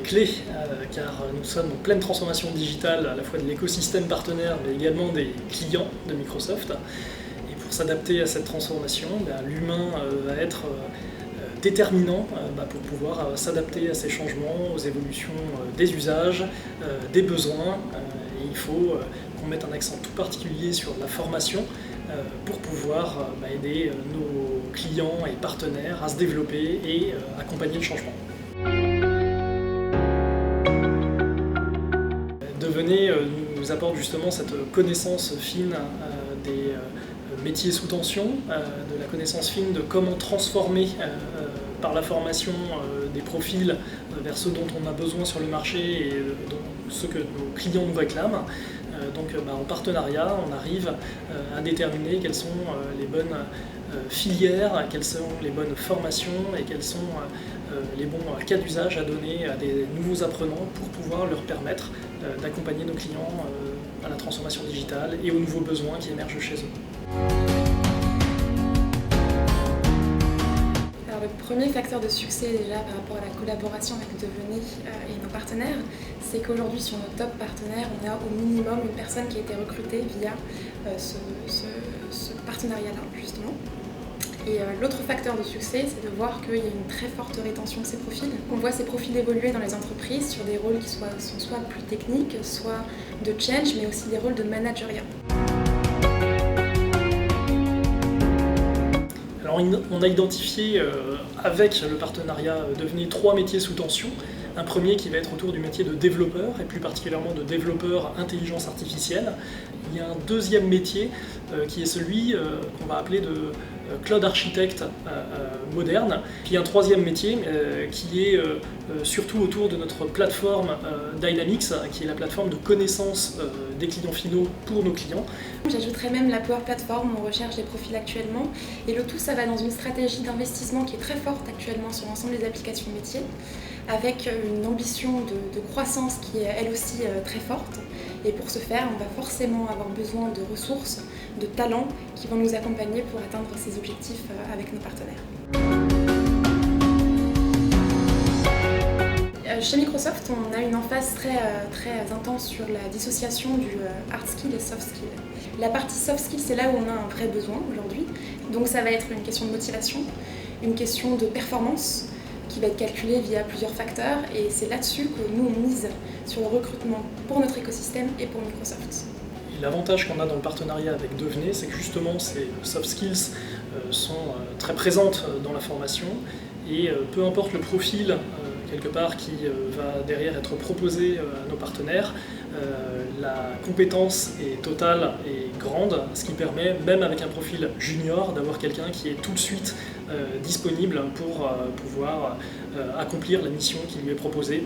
clé car nous sommes en pleine transformation digitale à la fois de l'écosystème partenaire mais également des clients de Microsoft. Et pour s'adapter à cette transformation, l'humain va être déterminant pour pouvoir s'adapter à ces changements, aux évolutions des usages, des besoins. Et il faut qu'on mette un accent tout particulier sur la formation pour pouvoir aider nos clients et partenaires à se développer et accompagner le changement. Devenez nous apporte justement cette connaissance fine des métiers sous tension, de la connaissance fine de comment transformer par la formation des profils vers ceux dont on a besoin sur le marché et ceux que nos clients nous réclament. Donc en partenariat, on arrive à déterminer quelles sont les bonnes filières, quelles sont les bonnes formations et quels sont les bons cas d'usage à donner à des nouveaux apprenants pour pouvoir leur permettre d'accompagner nos clients à la transformation digitale et aux nouveaux besoins qui émergent chez eux. Alors, le premier facteur de succès déjà par rapport à la collaboration avec Devenez et nos partenaires, c'est qu'aujourd'hui sur nos top partenaires, on a au minimum une personne qui a été recrutée via ce partenariat-là justement. Et l'autre facteur de succès, c'est de voir qu'il y a une très forte rétention de ces profils. On voit ces profils évoluer dans les entreprises sur des rôles qui sont soit plus techniques, soit de change, mais aussi des rôles de manageriat. Alors on a identifié avec le partenariat Devenez 3 métiers sous tension. Un premier qui va être autour du métier de développeur, et plus particulièrement de développeur intelligence artificielle. Il y a un deuxième métier qui est celui qu'on va appeler de cloud architecte moderne. Puis il y a un troisième métier qui est surtout autour de notre plateforme Dynamics, qui est la plateforme de connaissance des clients finaux pour nos clients. J'ajouterais même la Power Platform, on recherche les profils actuellement. Et le tout, ça va dans une stratégie d'investissement qui est très forte actuellement sur l'ensemble des applications métiers, avec une ambition de croissance qui est elle aussi très forte. Et pour ce faire, on va forcément avoir besoin de ressources, de talents qui vont nous accompagner pour atteindre ces objectifs avec nos partenaires. Chez Microsoft, on a une emphase très intense sur la dissociation du hard skill et soft skill. La partie soft skill, c'est là où on a un vrai besoin aujourd'hui. Donc ça va être une question de motivation, une question de performance, qui va être calculé via plusieurs facteurs, et c'est là-dessus que nous on mise sur le recrutement pour notre écosystème et pour Microsoft. L'avantage qu'on a dans le partenariat avec Devenez, c'est que justement ces soft skills sont très présentes dans la formation, et peu importe le profil quelque part qui va derrière être proposé à nos partenaires, la compétence est totale et grande, ce qui permet, même avec un profil junior, d'avoir quelqu'un qui est tout de suite disponible pour pouvoir accomplir la mission qui lui est proposée.